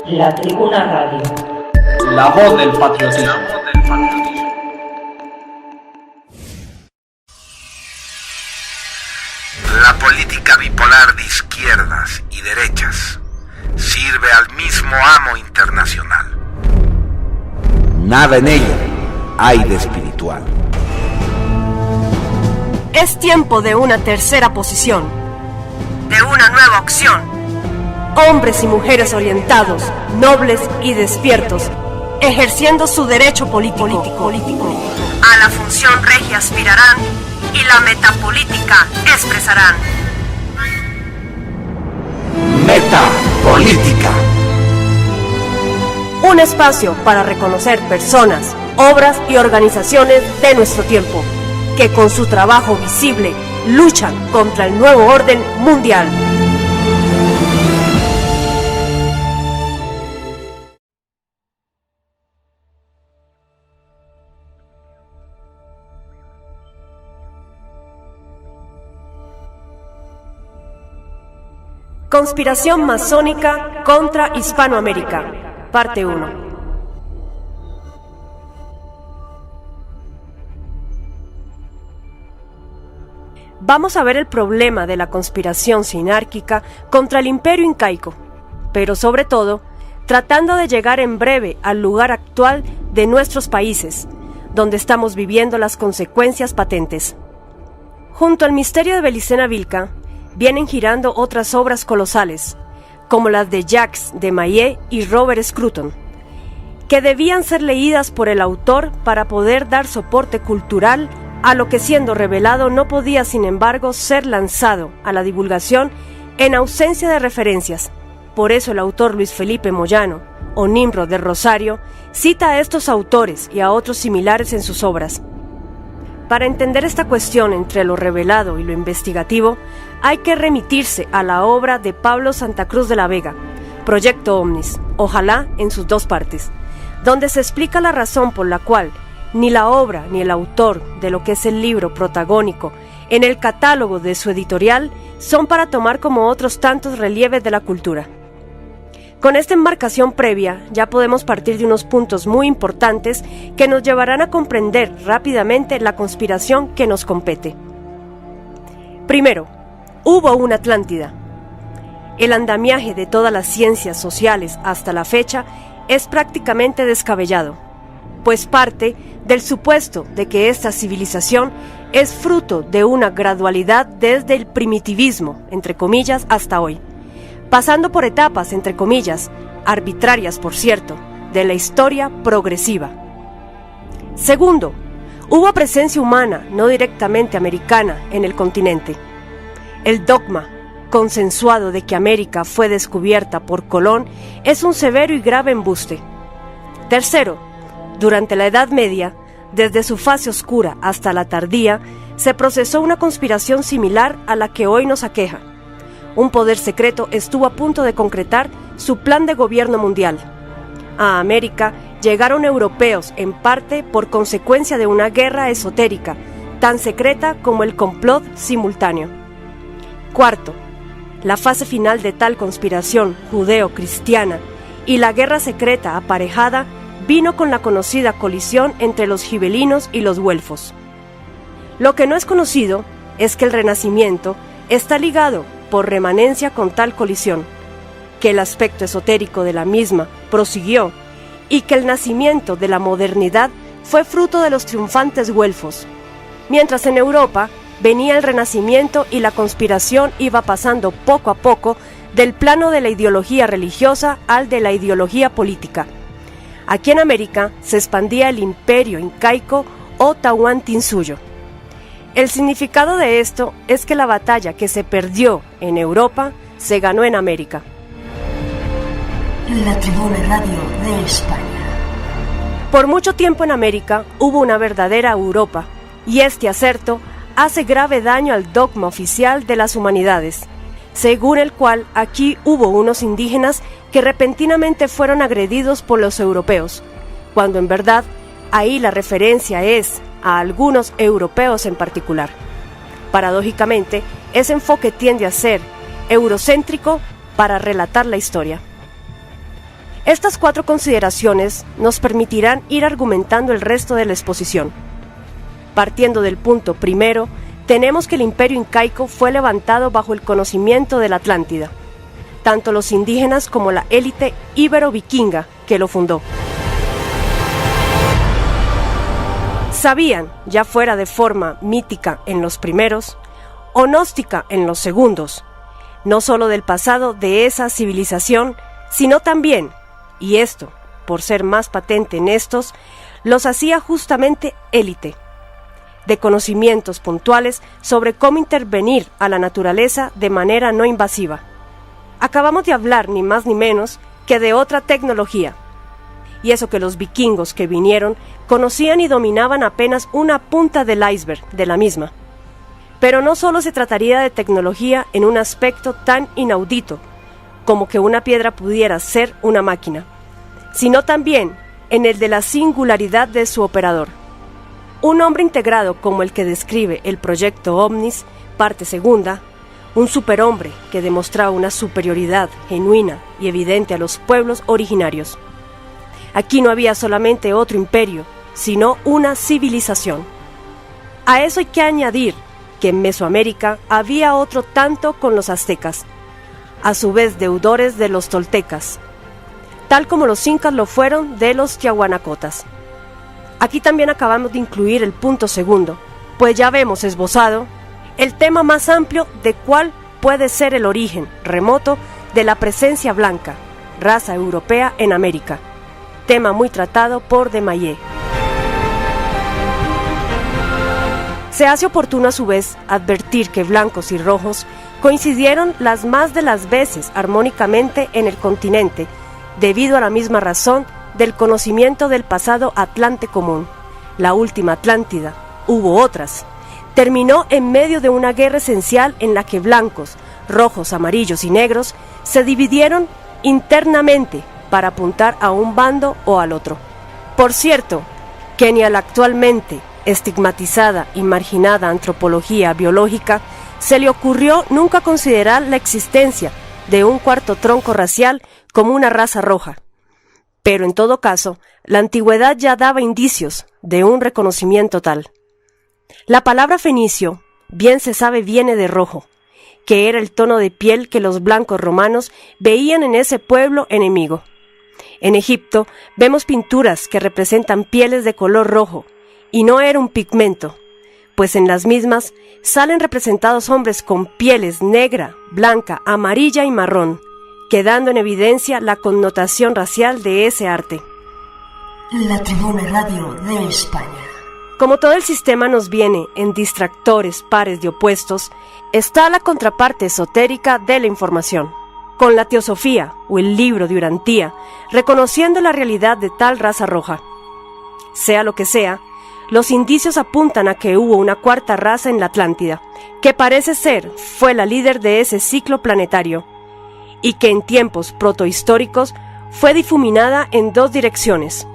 La Tribuna Radio. La voz del patriotismo. La política bipolar de izquierdas y derechas sirve al mismo amo internacional. Nada en ella hay de espiritual. Es tiempo de una tercera posición, de una nueva opción. Hombres y mujeres orientados, nobles y despiertos, ejerciendo su derecho político. A la función regia aspirarán y la metapolítica expresarán. Metapolítica. Un espacio para reconocer personas, obras y organizaciones de nuestro tiempo, que con su trabajo visible luchan contra el nuevo orden mundial. Conspiración masónica contra Hispanoamérica, parte 1. Vamos a ver el problema de la conspiración sinárquica contra el imperio incaico, pero sobre todo, tratando de llegar en breve al lugar actual de nuestros países, donde estamos viviendo las consecuencias patentes. Junto al misterio de Belicena Vilca, vienen girando otras obras colosales, como las de Jacques de Maillet y Robert Scruton, que debían ser leídas por el autor para poder dar soporte cultural a lo que, siendo revelado, no podía sin embargo ser lanzado a la divulgación en ausencia de referencias. Por eso el autor Luis Felipe Moyano, o Nimrod de Rosario, cita a estos autores y a otros similares en sus obras. Para entender esta cuestión entre lo revelado y lo investigativo, hay que remitirse a la obra de Pablo Santa Cruz de la Vega, Proyecto Omnis, ojalá en sus dos partes, donde se explica la razón por la cual ni la obra ni el autor de lo que es el libro protagónico en el catálogo de su editorial son para tomar como otros tantos relieves de la cultura. Con esta enmarcación previa ya podemos partir de unos puntos muy importantes que nos llevarán a comprender rápidamente la conspiración que nos compete. Primero, hubo una Atlántida. El andamiaje de todas las ciencias sociales hasta la fecha es prácticamente descabellado, pues parte del supuesto de que esta civilización es fruto de una gradualidad desde el primitivismo, entre comillas, hasta hoy, pasando por etapas, entre comillas, arbitrarias por cierto, de la historia progresiva. Segundo, hubo presencia humana no directamente americana en el continente. El dogma consensuado de que América fue descubierta por Colón es un severo y grave embuste. Tercero, durante la Edad Media, desde su fase oscura hasta la tardía, se procesó una conspiración similar a la que hoy nos aqueja. Un poder secreto estuvo a punto de concretar su plan de gobierno mundial. A América llegaron europeos en parte por consecuencia de una guerra esotérica, tan secreta como el complot simultáneo. Cuarto, la fase final de tal conspiración judeo-cristiana y la guerra secreta aparejada vino con la conocida colisión entre los gibelinos y los güelfos. Lo que no es conocido es que el Renacimiento está ligado por remanencia con tal colisión, que el aspecto esotérico de la misma prosiguió y que el nacimiento de la modernidad fue fruto de los triunfantes güelfos, mientras en Europa venía el Renacimiento y la conspiración iba pasando poco a poco del plano de la ideología religiosa al de la ideología política. Aquí en América se expandía el imperio incaico o Tahuantinsuyo. El significado de esto es que la batalla que se perdió en Europa se ganó en América. La Tribuna Radio de España. Por mucho tiempo en América hubo una verdadera Europa, y este acerto hace grave daño al dogma oficial de las humanidades, según el cual aquí hubo unos indígenas que repentinamente fueron agredidos por los europeos, cuando en verdad ahí la referencia es a algunos europeos en particular. Paradójicamente, ese enfoque tiende a ser eurocéntrico para relatar la historia. Estas 4 consideraciones nos permitirán ir argumentando el resto de la exposición. Partiendo del punto primero, tenemos que el imperio incaico fue levantado bajo el conocimiento de la Atlántida, tanto los indígenas como la élite ibero-vikinga que lo fundó. Sabían, ya fuera de forma mítica en los primeros, o gnóstica en los segundos, no solo del pasado de esa civilización, sino también, y esto, por ser más patente en estos, los hacía justamente élite, de conocimientos puntuales sobre cómo intervenir a la naturaleza de manera no invasiva. Acabamos de hablar ni más ni menos que de otra tecnología, y eso que los vikingos que vinieron conocían y dominaban apenas una punta del iceberg de la misma. Pero no solo se trataría de tecnología en un aspecto tan inaudito como que una piedra pudiera ser una máquina, sino también en el de la singularidad de su operador. Un hombre integrado como el que describe el proyecto Omnis, parte segunda, un superhombre que demostraba una superioridad genuina y evidente a los pueblos originarios. Aquí no había solamente otro imperio, sino una civilización. A eso hay que añadir que en Mesoamérica había otro tanto con los aztecas, a su vez deudores de los toltecas, tal como los incas lo fueron de los tiahuanacotas. Aquí también acabamos de incluir el punto segundo, pues ya vemos esbozado el tema más amplio de cuál puede ser el origen remoto de la presencia blanca, raza europea en América, tema muy tratado por de Maillet. Se hace oportuno a su vez advertir que blancos y rojos coincidieron las más de las veces armónicamente en el continente, debido a la misma razón del conocimiento del pasado Atlante común. La última Atlántida, hubo otras, terminó en medio de una guerra esencial en la que blancos, rojos, amarillos y negros se dividieron internamente para apuntar a un bando o al otro. Por cierto, que ni a la actualmente estigmatizada y marginada antropología biológica se le ocurrió nunca considerar la existencia de un cuarto tronco racial como una raza roja. Pero en todo caso, la antigüedad ya daba indicios de un reconocimiento tal. La palabra fenicio, bien se sabe, viene de rojo, que era el tono de piel que los blancos romanos veían en ese pueblo enemigo. En Egipto vemos pinturas que representan pieles de color rojo, y no era un pigmento, pues en las mismas salen representados hombres con pieles negra, blanca, amarilla y marrón, quedando en evidencia la connotación racial de ese arte. La Tribuna Radio de España. Como todo el sistema nos viene en distractores pares de opuestos, está la contraparte esotérica de la información, con la teosofía o el libro de Urantía, reconociendo la realidad de tal raza roja. Sea lo que sea, los indicios apuntan a que hubo una cuarta raza en la Atlántida, que parece ser fue la líder de ese ciclo planetario, y que en tiempos protohistóricos fue difuminada en 2 direcciones,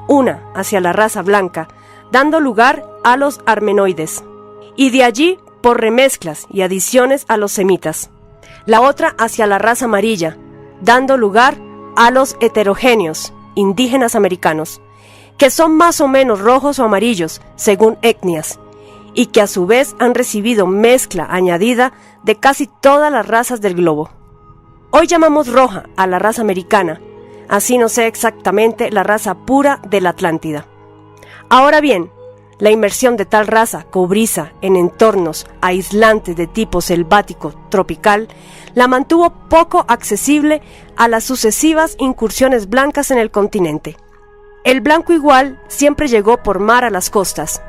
una hacia la raza blanca, dando lugar a los armenoides, y de allí por remezclas y adiciones a los semitas, la otra hacia la raza amarilla, dando lugar a los heterogéneos, indígenas americanos, que son más o menos rojos o amarillos, según etnias, y que a su vez han recibido mezcla añadida de casi todas las razas del globo. Hoy llamamos roja a la raza americana, así no sea exactamente la raza pura de la Atlántida. Ahora bien, la inmersión de tal raza cobriza en entornos aislantes de tipo selvático tropical la mantuvo poco accesible a las sucesivas incursiones blancas en el continente. El blanco igual siempre llegó por mar a las costas,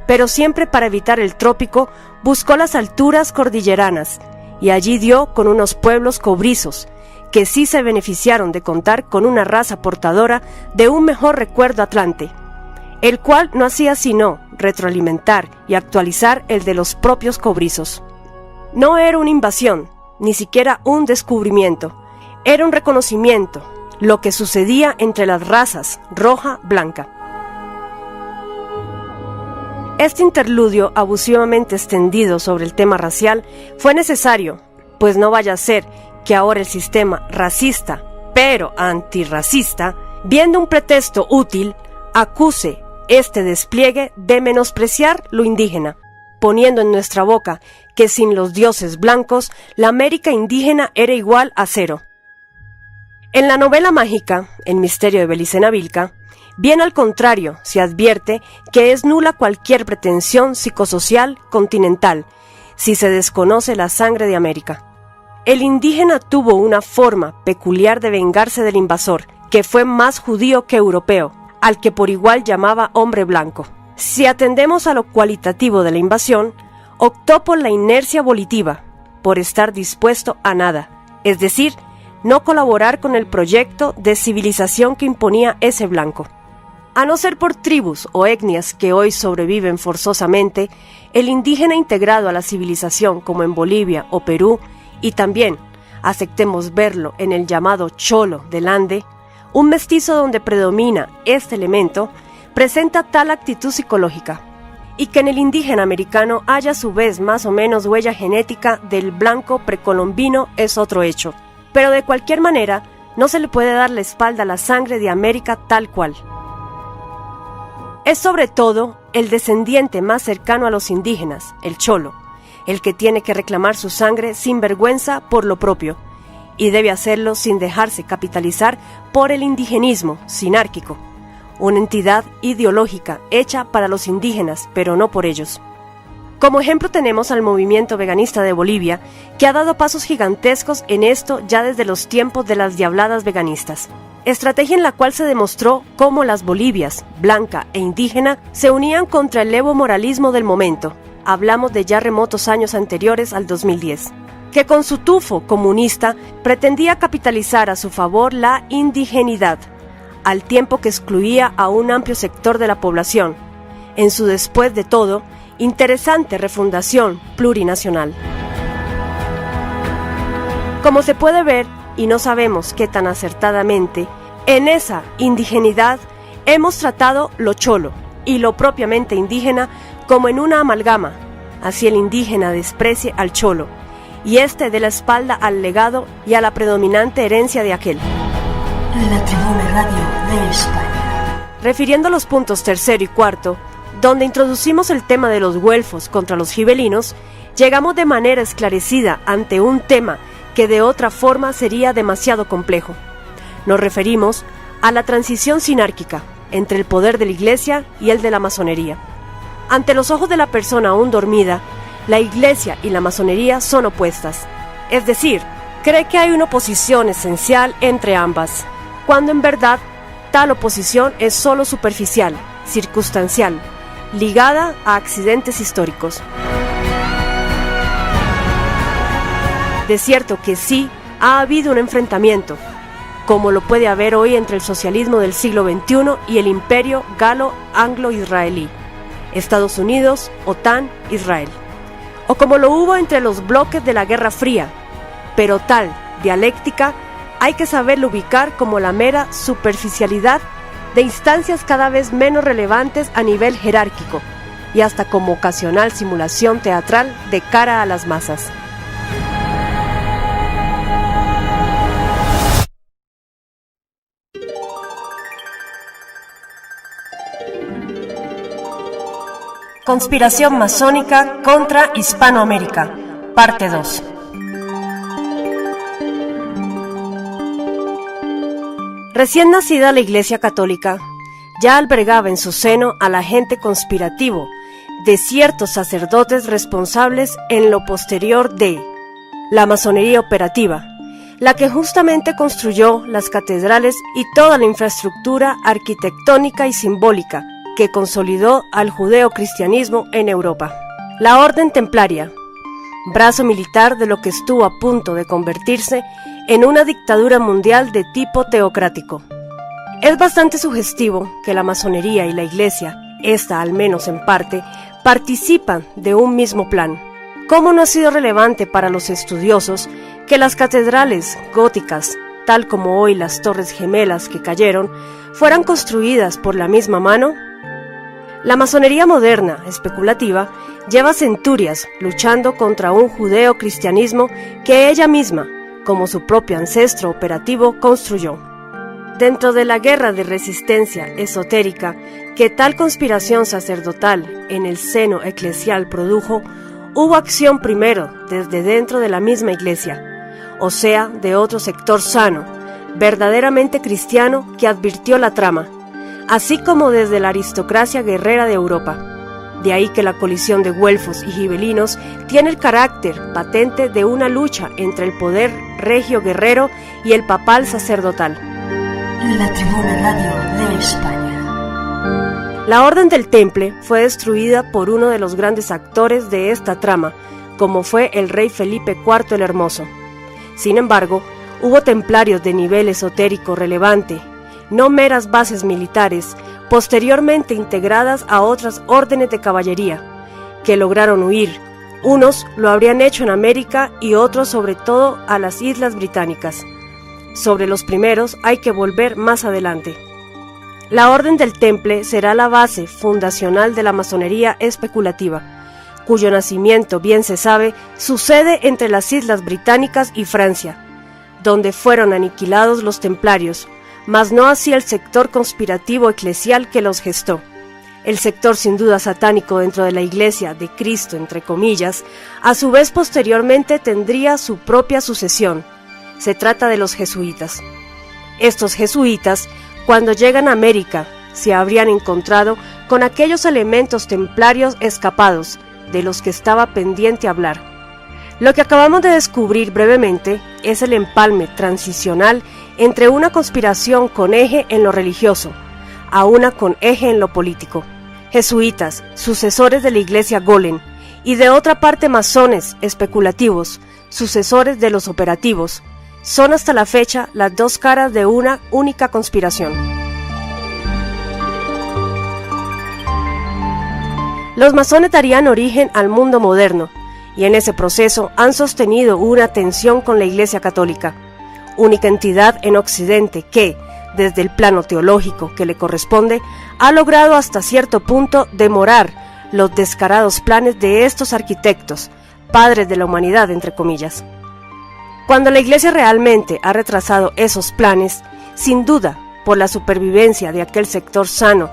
pero siempre para evitar el trópico buscó las alturas cordilleranas y allí dio con unos pueblos cobrizos que sí se beneficiaron de contar con una raza portadora de un mejor recuerdo atlante, el cual no hacía sino retroalimentar y actualizar el de los propios cobrizos. No era una invasión, ni siquiera un descubrimiento, era un reconocimiento, lo que sucedía entre las razas roja-blanca. Este interludio abusivamente extendido sobre el tema racial fue necesario, pues no vaya a ser que ahora el sistema racista pero antirracista, viendo un pretexto útil, acuse este despliegue de menospreciar lo indígena, poniendo en nuestra boca que sin los dioses blancos, la América indígena era igual a cero. En la novela mágica, El misterio de Belicena Vilca, bien al contrario, se advierte que es nula cualquier pretensión psicosocial continental, si se desconoce la sangre de América. El indígena tuvo una forma peculiar de vengarse del invasor, que fue más judío que europeo, al que por igual llamaba hombre blanco. Si atendemos a lo cualitativo de la invasión, optó por la inercia volitiva, por estar dispuesto a nada, es decir, no colaborar con el proyecto de civilización que imponía ese blanco. A no ser por tribus o etnias que hoy sobreviven forzosamente, el indígena integrado a la civilización como en Bolivia o Perú, y también, aceptemos verlo en el llamado Cholo del Ande, un mestizo donde predomina este elemento, presenta tal actitud psicológica, y que en el indígena americano haya a su vez más o menos huella genética del blanco precolombino es otro hecho, pero de cualquier manera no se le puede dar la espalda a la sangre de América tal cual. Es sobre todo el descendiente más cercano a los indígenas, el cholo, el que tiene que reclamar su sangre sin vergüenza por lo propio, y debe hacerlo sin dejarse capitalizar por el indigenismo sinárquico, una entidad ideológica hecha para los indígenas, pero no por ellos. Como ejemplo tenemos al movimiento veganista de Bolivia, que ha dado pasos gigantescos en esto ya desde los tiempos de las diabladas veganistas. Estrategia en la cual se demostró cómo las Bolivias, blanca e indígena, se unían contra el levo moralismo del momento. Hablamos de ya remotos años anteriores al 2010. Que con su tufo comunista pretendía capitalizar a su favor la indigenidad, al tiempo que excluía a un amplio sector de la población, en su después de todo, interesante refundación plurinacional. Como se puede ver, y no sabemos qué tan acertadamente, en esa indigenidad hemos tratado lo cholo y lo propiamente indígena como en una amalgama, así el indígena desprecie al cholo, y este dé la espalda al legado y a la predominante herencia de aquel. La Tribuna Radio de España. Refiriendo a los puntos tercero y cuarto, donde introducimos el tema de los güelfos contra los gibelinos, llegamos de manera esclarecida ante un tema que de otra forma sería demasiado complejo. Nos referimos a la transición sinárquica entre el poder de la Iglesia y el de la masonería. Ante los ojos de la persona aún dormida, la Iglesia y la masonería son opuestas, es decir, cree que hay una oposición esencial entre ambas, cuando en verdad tal oposición es solo superficial, circunstancial, ligada a accidentes históricos. De cierto que sí ha habido un enfrentamiento, como lo puede haber hoy entre el socialismo del siglo XXI y el imperio galo-anglo-israelí, Estados Unidos, OTAN, Israel, o como lo hubo entre los bloques de la Guerra Fría, pero tal dialéctica hay que saberlo ubicar como la mera superficialidad de instancias cada vez menos relevantes a nivel jerárquico y hasta como ocasional simulación teatral de cara a las masas. Conspiración masónica contra Hispanoamérica, parte 2. Recién nacida la Iglesia Católica, ya albergaba en su seno al agente conspirativo de ciertos sacerdotes responsables en lo posterior de la masonería operativa, la que justamente construyó las catedrales y toda la infraestructura arquitectónica y simbólica que consolidó al judeocristianismo en Europa. La Orden Templaria, brazo militar de lo que estuvo a punto de convertirse en una dictadura mundial de tipo teocrático. Es bastante sugestivo que la masonería y la Iglesia, esta al menos en parte, participan de un mismo plan. ¿Cómo no ha sido relevante para los estudiosos que las catedrales góticas, tal como hoy las Torres Gemelas que cayeron, fueran construidas por la misma mano? La masonería moderna, especulativa, lleva centurias luchando contra un judeocristianismo que ella misma, como su propio ancestro operativo construyó. Dentro de la guerra de resistencia esotérica que tal conspiración sacerdotal en el seno eclesial produjo, hubo acción primero desde dentro de la misma iglesia, o sea, de otro sector sano, verdaderamente cristiano que advirtió la trama, así como desde la aristocracia guerrera de Europa. De ahí que la colisión de güelfos y gibelinos tiene el carácter patente de una lucha entre el poder regio guerrero y el papal sacerdotal. La Tribuna Radio de España. La Orden del Temple fue destruida por uno de los grandes actores de esta trama, como fue el rey Felipe IV el Hermoso. Sin embargo, hubo templarios de nivel esotérico relevante, no meras bases militares, posteriormente integradas a otras órdenes de caballería, que lograron huir. Unos lo habrían hecho en América y otros sobre todo a las Islas Británicas. Sobre los primeros hay que volver más adelante. La Orden del Temple será la base fundacional de la masonería especulativa, cuyo nacimiento, bien se sabe, sucede entre las Islas Británicas y Francia, donde fueron aniquilados los templarios, mas no así el sector conspirativo eclesial que los gestó. El sector sin duda satánico dentro de la Iglesia de Cristo, entre comillas, a su vez posteriormente tendría su propia sucesión. Se trata de los jesuitas. Estos jesuitas, cuando llegan a América, se habrían encontrado con aquellos elementos templarios escapados, de los que estaba pendiente hablar. Lo que acabamos de descubrir brevemente es el empalme transicional entre una conspiración con eje en lo religioso, a una con eje en lo político. Jesuitas, sucesores de la Iglesia Golem, y de otra parte masones especulativos, sucesores de los operativos, son hasta la fecha las dos caras de una única conspiración. Los masones darían origen al mundo moderno, y en ese proceso han sostenido una tensión con la Iglesia Católica, única entidad en Occidente que, desde el plano teológico que le corresponde, ha logrado hasta cierto punto demorar los descarados planes de estos arquitectos, padres de la humanidad, entre comillas. Cuando la Iglesia realmente ha retrasado esos planes, sin duda, por la supervivencia de aquel sector sano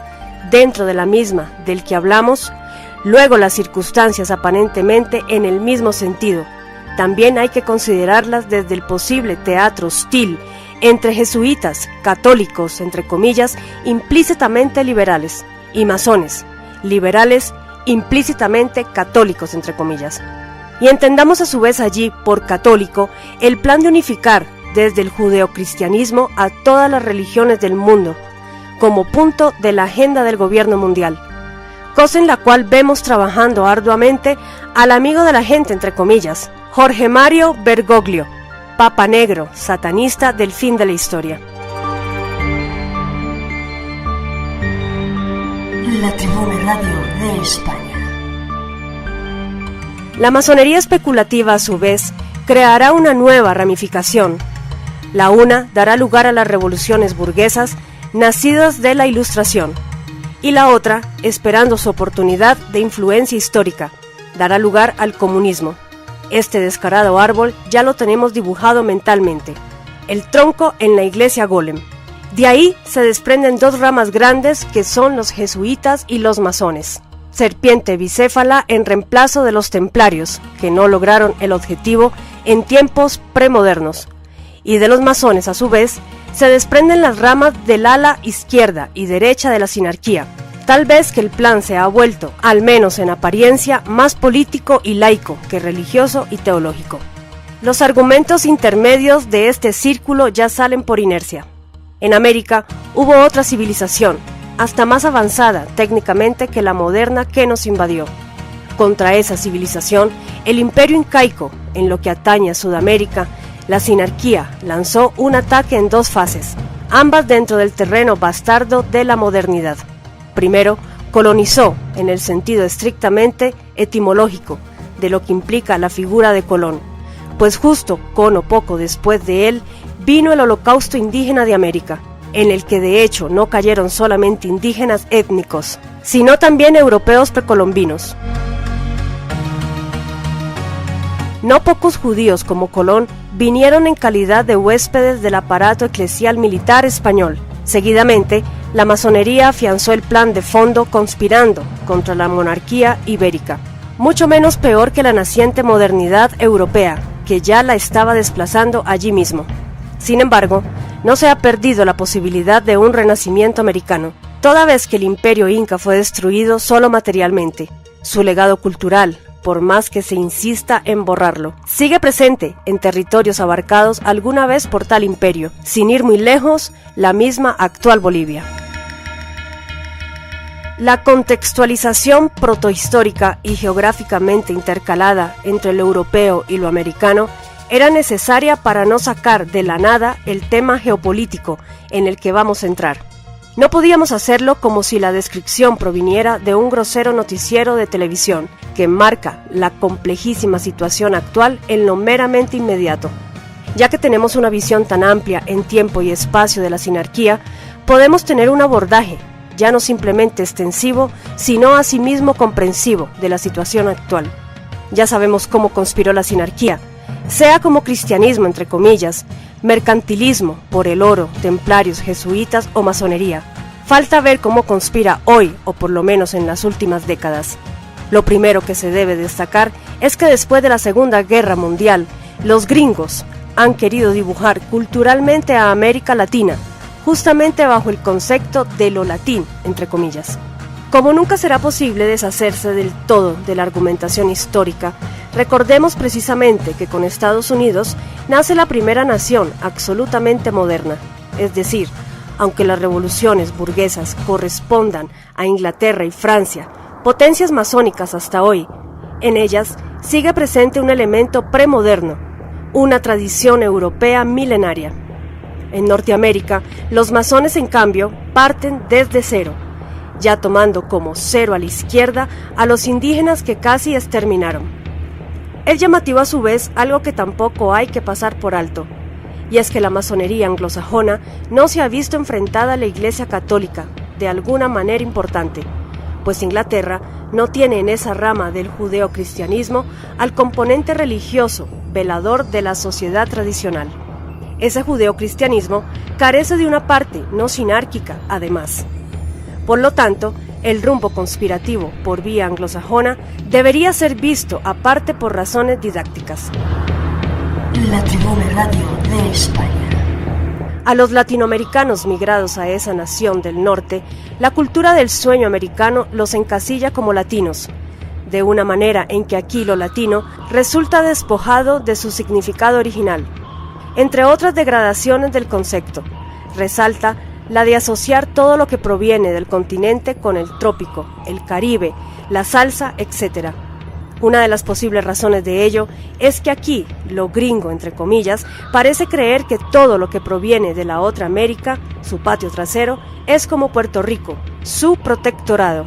dentro de la misma del que hablamos, luego las circunstancias aparentemente en el mismo sentido, también hay que considerarlas desde el posible teatro hostil entre jesuitas, católicos, entre comillas, implícitamente liberales, y masones, liberales, implícitamente católicos, entre comillas. Y entendamos a su vez allí, por católico, el plan de unificar desde el judeocristianismo a todas las religiones del mundo, como punto de la agenda del gobierno mundial, cosa en la cual vemos trabajando arduamente al amigo de la gente, entre comillas, Jorge Mario Bergoglio, Papa Negro, satanista del fin de la historia. La Tribuna Radio de España. La masonería especulativa, a su vez, creará una nueva ramificación. La una dará lugar a las revoluciones burguesas nacidas de la Ilustración, y la otra, esperando su oportunidad de influencia histórica, dará lugar al comunismo. Este descarado árbol ya lo tenemos dibujado mentalmente, el tronco en la Iglesia Golem. De ahí se desprenden dos ramas grandes que son los jesuitas y los masones. Serpiente bicéfala en reemplazo de los templarios, que no lograron el objetivo en tiempos premodernos. Y de los masones, a su vez, se desprenden las ramas del ala izquierda y derecha de la sinarquía. Tal vez que el plan se ha vuelto, al menos en apariencia, más político y laico que religioso y teológico. Los argumentos intermedios de este círculo ya salen por inercia. En América hubo otra civilización, hasta más avanzada técnicamente que la moderna que nos invadió. Contra esa civilización, el imperio incaico, en lo que atañe a Sudamérica, la sinarquía lanzó un ataque en dos fases, ambas dentro del terreno bastardo de la modernidad. Primero, colonizó, en el sentido estrictamente etimológico de lo que implica la figura de Colón, pues justo con o poco después de él vino el holocausto indígena de América, en el que de hecho no cayeron solamente indígenas étnicos, sino también europeos precolombinos. No pocos judíos como Colón vinieron en calidad de huéspedes del aparato eclesial militar español. Seguidamente, la masonería afianzó el plan de fondo conspirando contra la monarquía ibérica, mucho menos peor que la naciente modernidad europea, que ya la estaba desplazando allí mismo. Sin embargo, no se ha perdido la posibilidad de un renacimiento americano, toda vez que el imperio inca fue destruido solo materialmente. Su legado cultural, por más que se insista en borrarlo, sigue presente en territorios abarcados alguna vez por tal imperio, sin ir muy lejos, la misma actual Bolivia. La contextualización protohistórica y geográficamente intercalada entre lo europeo y lo americano era necesaria para no sacar de la nada el tema geopolítico en el que vamos a entrar. No podíamos hacerlo como si la descripción proviniera de un grosero noticiero de televisión que marca la complejísima situación actual en lo meramente inmediato. Ya que tenemos una visión tan amplia en tiempo y espacio de la sinarquía, podemos tener un abordaje ya no simplemente extensivo, sino asimismo comprensivo de la situación actual. Ya sabemos cómo conspiró la sinarquía, sea como cristianismo entre comillas, mercantilismo por el oro, templarios, jesuitas o masonería. Falta ver cómo conspira hoy, o por lo menos en las últimas décadas. Lo primero que se debe destacar es que después de la Segunda Guerra Mundial, los gringos han querido dibujar culturalmente a América Latina, justamente bajo el concepto de lo latín, entre comillas. Como nunca será posible deshacerse del todo de la argumentación histórica, recordemos precisamente que con Estados Unidos nace la primera nación absolutamente moderna, es decir, aunque las revoluciones burguesas correspondan a Inglaterra y Francia, potencias masónicas hasta hoy, en ellas sigue presente un elemento premoderno, una tradición europea milenaria. En Norteamérica, los masones, en cambio, parten desde cero, ya tomando como cero a la izquierda a los indígenas que casi exterminaron. Es llamativo a su vez algo que tampoco hay que pasar por alto, y es que la masonería anglosajona no se ha visto enfrentada a la Iglesia Católica de alguna manera importante, pues Inglaterra no tiene en esa rama del judeocristianismo al componente religioso, velador de la sociedad tradicional. Ese judeocristianismo carece de una parte no sinárquica, además. Por lo tanto, el rumbo conspirativo por vía anglosajona debería ser visto aparte por razones didácticas. La Tribuna Radio de España. A los latinoamericanos migrados a esa nación del norte, la cultura del sueño americano los encasilla como latinos, de una manera en que aquí lo latino resulta despojado de su significado original. Entre otras degradaciones del concepto, resalta la de asociar todo lo que proviene del continente con el trópico, el Caribe, la salsa, etc. Una de las posibles razones de ello es que aquí, lo gringo, entre comillas, parece creer que todo lo que proviene de la otra América, su patio trasero, es como Puerto Rico, su protectorado.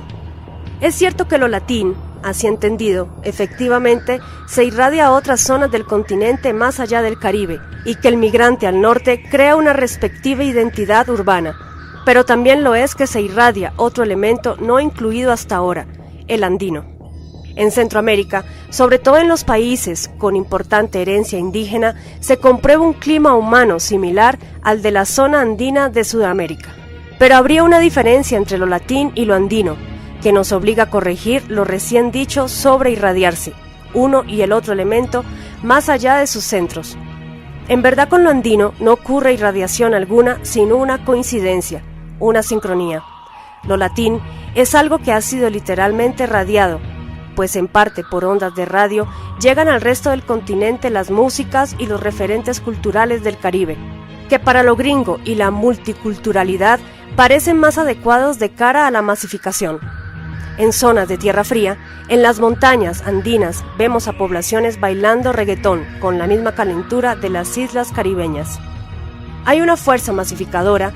Es cierto que lo latín, así entendido, efectivamente, se irradia a otras zonas del continente más allá del Caribe, y que el migrante al norte crea una respectiva identidad urbana, pero también lo es que se irradia otro elemento no incluido hasta ahora, el andino. En Centroamérica, sobre todo en los países con importante herencia indígena, se comprueba un clima humano similar al de la zona andina de Sudamérica. Pero habría una diferencia entre lo latín y lo andino, que nos obliga a corregir lo recién dicho sobre irradiarse, uno y el otro elemento, más allá de sus centros. En verdad, con lo andino no ocurre irradiación alguna, sino una coincidencia, una sincronía. Lo latín es algo que ha sido literalmente radiado, pues en parte por ondas de radio llegan al resto del continente las músicas y los referentes culturales del Caribe, que para lo gringo y la multiculturalidad parecen más adecuados de cara a la masificación. En zonas de tierra fría, en las montañas andinas, vemos a poblaciones bailando reggaetón con la misma calentura de las islas caribeñas. Hay una fuerza masificadora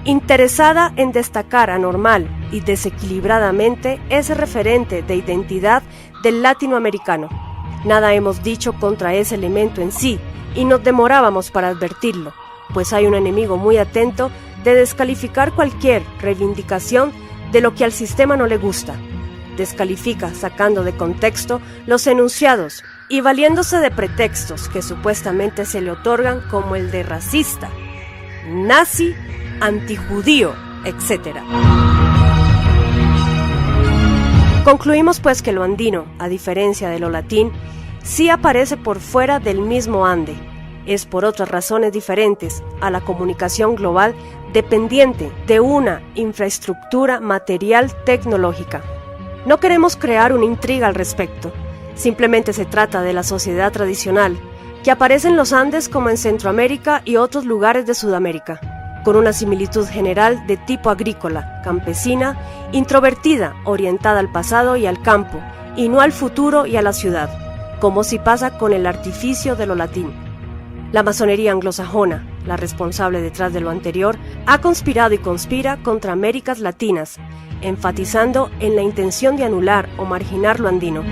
interesada en destacar anormal y desequilibradamente ese referente de identidad del latinoamericano. Nada hemos dicho contra ese elemento en sí, y nos demorábamos para advertirlo, pues hay un enemigo muy atento de descalificar cualquier reivindicación de lo que al sistema no le gusta. Descalifica, sacando de contexto, los enunciados y valiéndose de pretextos que supuestamente se le otorgan como el de racista, nazi, antijudío, etc. Concluimos pues que lo andino, a diferencia de lo latín, sí aparece por fuera del mismo Ande, es por otras razones diferentes a la comunicación global dependiente de una infraestructura material tecnológica. No queremos crear una intriga al respecto, simplemente se trata de la sociedad tradicional, que aparece en los Andes como en Centroamérica y otros lugares de Sudamérica, con una similitud general de tipo agrícola, campesina, introvertida, orientada al pasado y al campo, y no al futuro y a la ciudad, como si pasa con el artificio de lo latín. La masonería anglosajona, la responsable detrás de lo anterior, ha conspirado y conspira contra Américas Latinas, enfatizando en la intención de anular o marginar lo andino.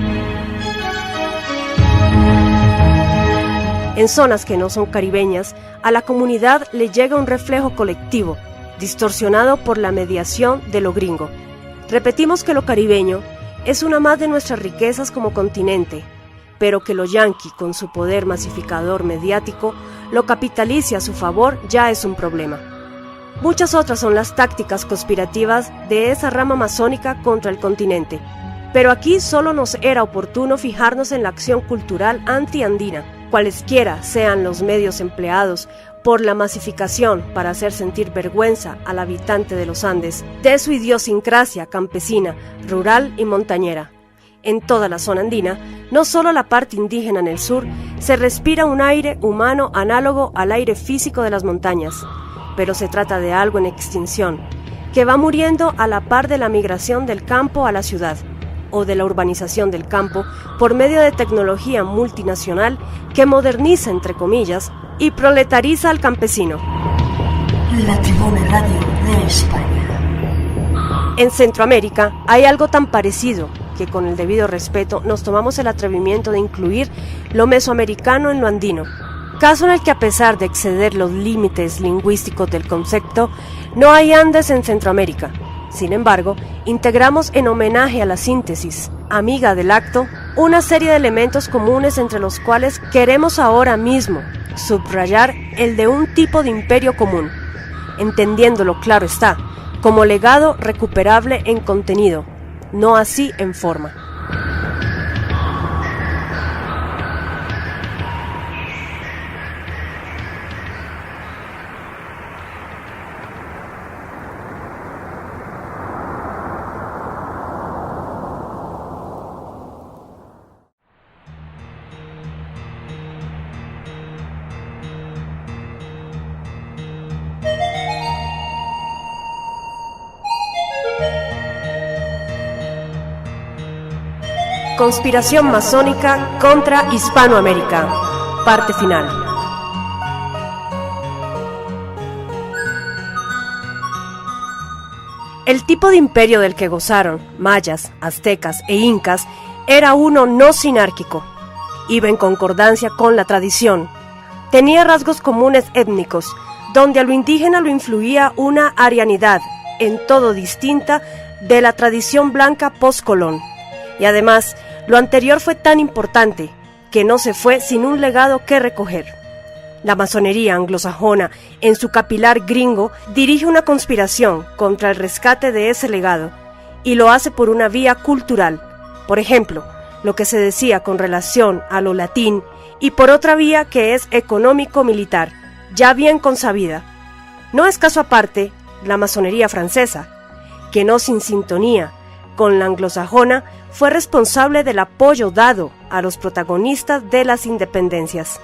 En zonas que no son caribeñas, a la comunidad le llega un reflejo colectivo, distorsionado por la mediación de lo gringo. Repetimos que lo caribeño es una más de nuestras riquezas como continente, pero que lo yanqui, con su poder masificador mediático, lo capitalice a su favor ya es un problema. Muchas otras son las tácticas conspirativas de esa rama masónica contra el continente, pero aquí solo nos era oportuno fijarnos en la acción cultural antiandina, cualesquiera sean los medios empleados por la masificación para hacer sentir vergüenza al habitante de los Andes, de su idiosincrasia campesina, rural y montañera. En toda la zona andina, no solo la parte indígena en el sur, se respira un aire humano análogo al aire físico de las montañas, pero se trata de algo en extinción, que va muriendo a la par de la migración del campo a la ciudad, o de la urbanización del campo por medio de tecnología multinacional que moderniza, entre comillas, y proletariza al campesino. La Tribuna Radio de España. En Centroamérica hay algo tan parecido que, con el debido respeto, nos tomamos el atrevimiento de incluir lo mesoamericano en lo andino, caso en el que, a pesar de exceder los límites lingüísticos del concepto, no hay Andes en Centroamérica. Sin embargo, integramos en homenaje a la síntesis, amiga del acto, una serie de elementos comunes entre los cuales queremos ahora mismo subrayar el de un tipo de imperio común, entendiéndolo, claro está, como legado recuperable en contenido, no así en forma. Conspiración masónica contra Hispanoamérica. Parte final. El tipo de imperio del que gozaron mayas, aztecas e incas era uno no sinárquico. Iba en concordancia con la tradición. Tenía rasgos comunes étnicos, donde a lo indígena lo influía una arianidad, en todo distinta de la tradición blanca post-Colón. Y además, lo anterior fue tan importante que no se fue sin un legado que recoger. La masonería anglosajona, en su capilar gringo, dirige una conspiración contra el rescate de ese legado, y lo hace por una vía cultural, por ejemplo, lo que se decía con relación a lo latín, y por otra vía que es económico-militar, ya bien consabida. No es caso aparte la masonería francesa, que no sin sintonía con la anglosajona, fue responsable del apoyo dado a los protagonistas de las independencias.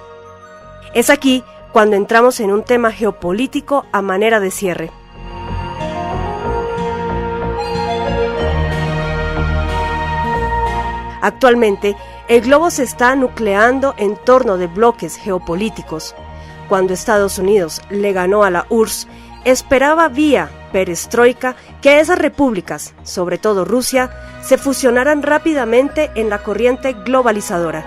Es aquí cuando entramos en un tema geopolítico a manera de cierre. Actualmente, el globo se está nucleando en torno de bloques geopolíticos. Cuando Estados Unidos le ganó a la URSS, esperaba vía perestroika que esas repúblicas, sobre todo Rusia, se fusionaran rápidamente en la corriente globalizadora.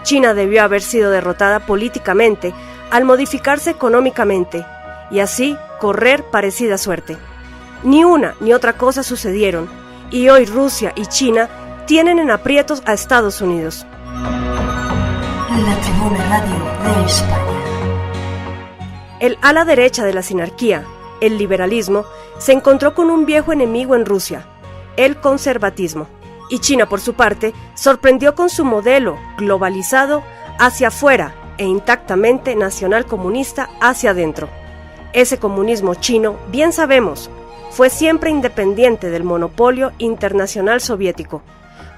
China debió haber sido derrotada políticamente al modificarse económicamente y así correr parecida suerte. Ni una ni otra cosa sucedieron y hoy Rusia y China tienen en aprietos a Estados Unidos. La Tribuna Radio de España. El ala derecha de la sinarquía, el liberalismo, se encontró con un viejo enemigo en Rusia, el conservatismo. Y China, por su parte, sorprendió con su modelo globalizado hacia afuera e intactamente nacional comunista hacia adentro. Ese comunismo chino, bien sabemos, fue siempre independiente del monopolio internacional soviético,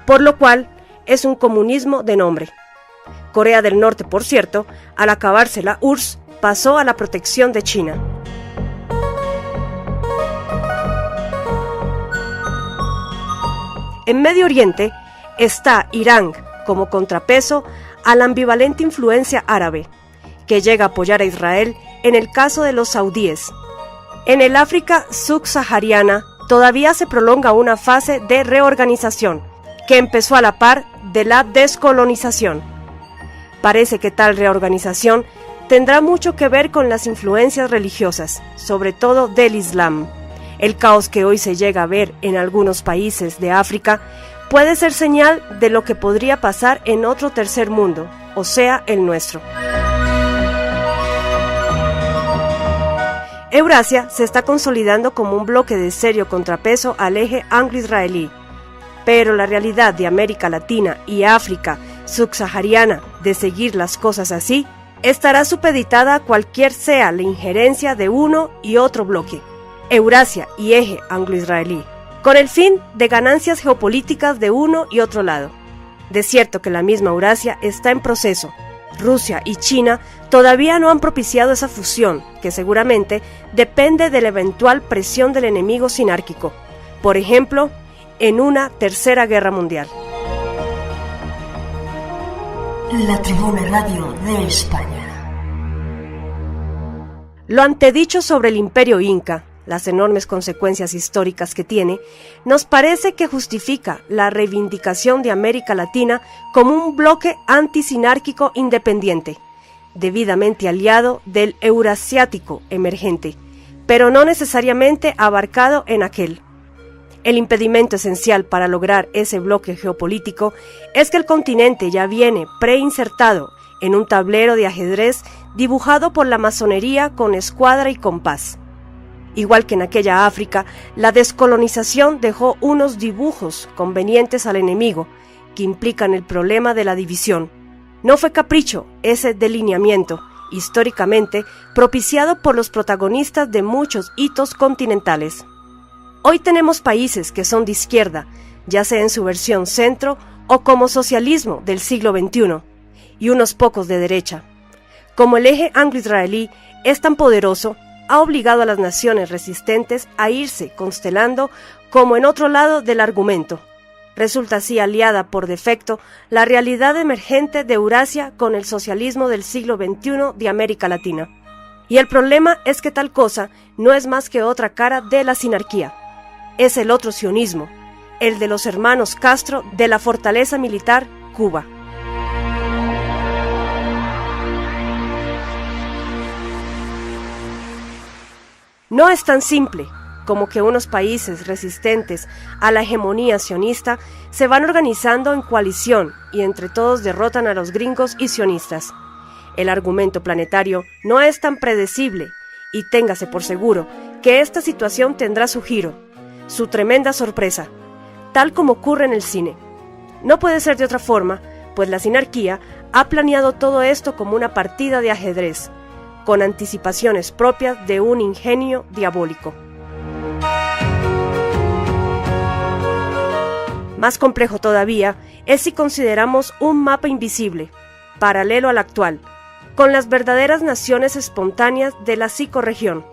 por lo cual es un comunismo de nombre. Corea del Norte, por cierto, al acabarse la URSS, pasó a la protección de China. En Medio Oriente está Irán como contrapeso a la ambivalente influencia árabe, que llega a apoyar a Israel en el caso de los saudíes. En el África subsahariana todavía se prolonga una fase de reorganización, que empezó a la par de la descolonización. Parece que tal reorganización tendrá mucho que ver con las influencias religiosas, sobre todo del Islam. El caos que hoy se llega a ver en algunos países de África puede ser señal de lo que podría pasar en otro tercer mundo, o sea, el nuestro. Eurasia se está consolidando como un bloque de serio contrapeso al eje anglo-israelí, pero la realidad de América Latina y África subsahariana de seguir las cosas así estará supeditada a cualquier sea la injerencia de uno y otro bloque, Eurasia y eje anglo-israelí, con el fin de ganancias geopolíticas de uno y otro lado. De cierto que la misma Eurasia está en proceso. Rusia y China todavía no han propiciado esa fusión, que seguramente depende de la eventual presión del enemigo sinárquico, por ejemplo, en una tercera guerra mundial. La Tribuna Radio de España. Lo antedicho sobre el imperio inca, las enormes consecuencias históricas que tiene, nos parece que justifica la reivindicación de América Latina como un bloque antisinárquico independiente, debidamente aliado del eurasiático emergente, pero no necesariamente abarcado en aquel. El impedimento esencial para lograr ese bloque geopolítico es que el continente ya viene preinsertado en un tablero de ajedrez dibujado por la masonería con escuadra y compás. Igual que en aquella África, la descolonización dejó unos dibujos convenientes al enemigo, que implican el problema de la división. No fue capricho ese delineamiento, históricamente propiciado por los protagonistas de muchos hitos continentales. Hoy tenemos países que son de izquierda, ya sea en su versión centro o como socialismo del siglo XXI, y unos pocos de derecha. Como el eje anglo-israelí es tan poderoso, ha obligado a las naciones resistentes a irse constelando como en otro lado del argumento. Resulta así aliada por defecto la realidad emergente de Eurasia con el socialismo del siglo XXI de América Latina. Y el problema es que tal cosa no es más que otra cara de la sinarquía. Es el otro sionismo, el de los hermanos Castro de la fortaleza militar Cuba. No es tan simple como que unos países resistentes a la hegemonía sionista se van organizando en coalición y entre todos derrotan a los gringos y sionistas. El argumento planetario no es tan predecible y téngase por seguro que esta situación tendrá su giro, su tremenda sorpresa, tal como ocurre en el cine. No puede ser de otra forma, pues la sinarquía ha planeado todo esto como una partida de ajedrez, con anticipaciones propias de un ingenio diabólico. Más complejo todavía es si consideramos un mapa invisible, paralelo al actual, con las verdaderas naciones espontáneas de la psicorregión.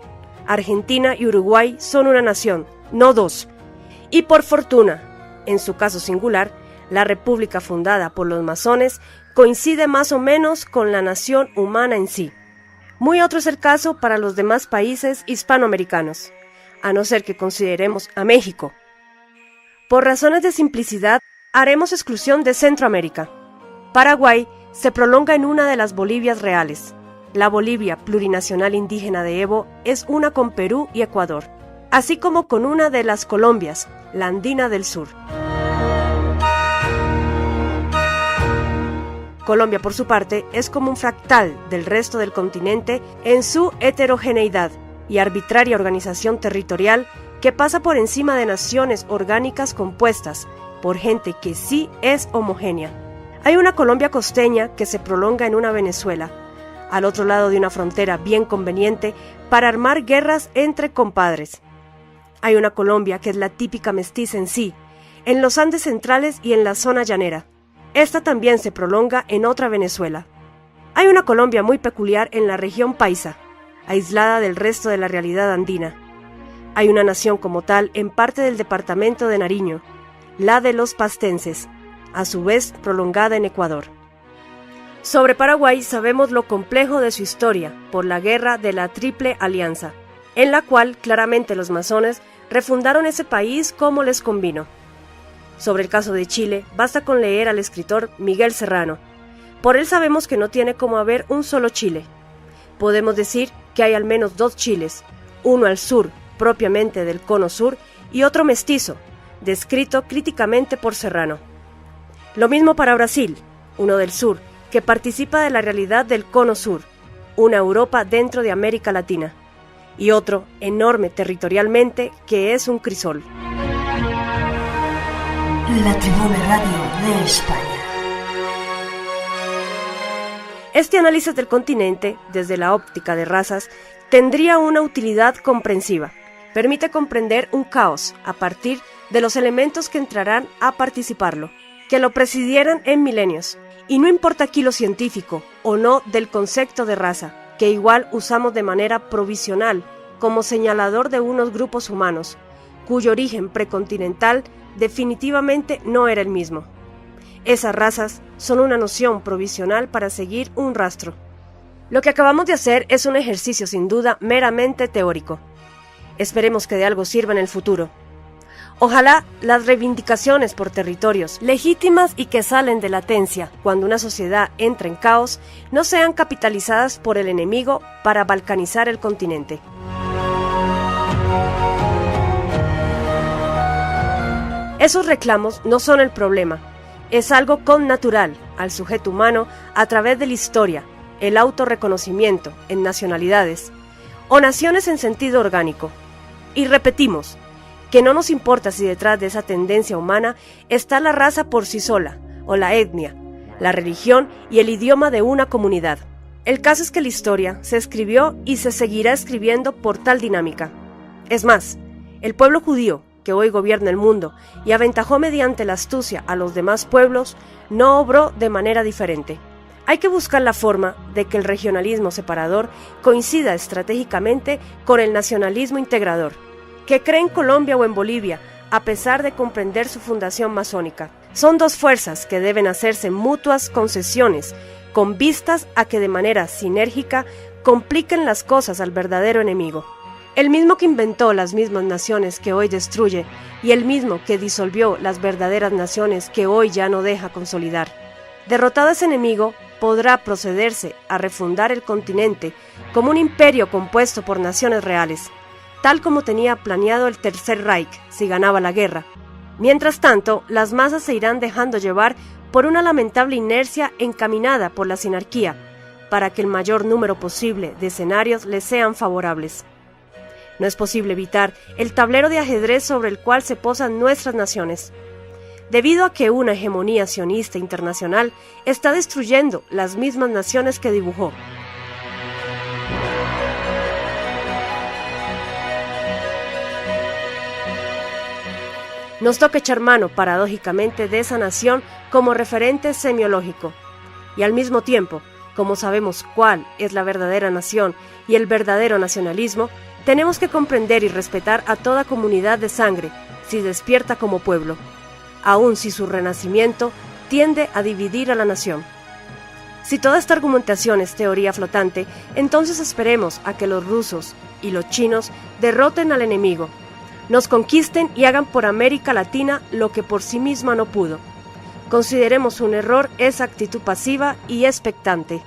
Argentina y Uruguay son una nación, no dos, y por fortuna, en su caso singular, la república fundada por los masones coincide más o menos con la nación humana en sí. Muy otro es el caso para los demás países hispanoamericanos, a no ser que consideremos a México. Por razones de simplicidad, haremos exclusión de Centroamérica. Paraguay se prolonga en una de las Bolivias reales. La Bolivia plurinacional indígena de Evo es una con Perú y Ecuador, así como con una de las Colombias, la andina del sur. Colombia, por su parte, es como un fractal del resto del continente en su heterogeneidad y arbitraria organización territorial que pasa por encima de naciones orgánicas compuestas por gente que sí es homogénea. Hay una Colombia costeña que se prolonga en una Venezuela, al otro lado de una frontera bien conveniente para armar guerras entre compadres. Hay una Colombia que es la típica mestiza en sí, en los Andes centrales y en la zona llanera. Esta también se prolonga en otra Venezuela. Hay una Colombia muy peculiar en la región paisa, aislada del resto de la realidad andina. Hay una nación como tal en parte del departamento de Nariño, la de los pastenses, a su vez prolongada en Ecuador. Sobre Paraguay sabemos lo complejo de su historia por la guerra de la Triple Alianza, en la cual claramente los masones refundaron ese país como les convino. Sobre el caso de Chile, basta con leer al escritor Miguel Serrano. Por él sabemos que no tiene como haber un solo Chile. Podemos decir que hay al menos dos Chiles, uno al sur, propiamente del Cono Sur, y otro mestizo, descrito críticamente por Serrano. Lo mismo para Brasil, uno del sur, que participa de la realidad del Cono Sur, una Europa dentro de América Latina, y otro, enorme territorialmente, que es un crisol. La Tribuna Radio de España. Este análisis del continente, desde la óptica de razas, tendría una utilidad comprensiva. Permite comprender un caos a partir de los elementos que entrarán a participarlo, que lo presidieran en milenios. Y no importa aquí lo científico o no del concepto de raza, que igual usamos de manera provisional como señalador de unos grupos humanos, cuyo origen precontinental definitivamente no era el mismo. Esas razas son una noción provisional para seguir un rastro. Lo que acabamos de hacer es un ejercicio sin duda meramente teórico. Esperemos que de algo sirva en el futuro. Ojalá las reivindicaciones por territorios legítimas y que salen de latencia cuando una sociedad entra en caos no sean capitalizadas por el enemigo para balcanizar el continente. Esos reclamos no son el problema, es algo connatural al sujeto humano a través de la historia, el autorreconocimiento en nacionalidades o naciones en sentido orgánico. Y repetimos, que no nos importa si detrás de esa tendencia humana está la raza por sí sola, o la etnia, la religión y el idioma de una comunidad. El caso es que la historia se escribió y se seguirá escribiendo por tal dinámica. Es más, el pueblo judío, que hoy gobierna el mundo y aventajó mediante la astucia a los demás pueblos, no obró de manera diferente. Hay que buscar la forma de que el regionalismo separador coincida estratégicamente con el nacionalismo integrador, que cree en Colombia o en Bolivia, a pesar de comprender su fundación masónica. Son dos fuerzas que deben hacerse mutuas concesiones, con vistas a que de manera sinérgica compliquen las cosas al verdadero enemigo. El mismo que inventó las mismas naciones que hoy destruye y el mismo que disolvió las verdaderas naciones que hoy ya no deja consolidar. Derrotado ese enemigo, podrá procederse a refundar el continente como un imperio compuesto por naciones reales, tal como tenía planeado el Tercer Reich si ganaba la guerra. Mientras tanto, las masas se irán dejando llevar por una lamentable inercia encaminada por la sinarquía, para que el mayor número posible de escenarios les sean favorables. No es posible evitar el tablero de ajedrez sobre el cual se posan nuestras naciones, debido a que una hegemonía sionista internacional está destruyendo las mismas naciones que dibujó. Nos toca echar mano, paradójicamente, de esa nación como referente semiológico, y al mismo tiempo, como sabemos cuál es la verdadera nación y el verdadero nacionalismo, tenemos que comprender y respetar a toda comunidad de sangre, si despierta como pueblo, aun si su renacimiento tiende a dividir a la nación. Si toda esta argumentación es teoría flotante, entonces esperemos a que los rusos y los chinos derroten al enemigo, nos conquisten y hagan por América Latina lo que por sí misma no pudo. Consideremos un error esa actitud pasiva y expectante.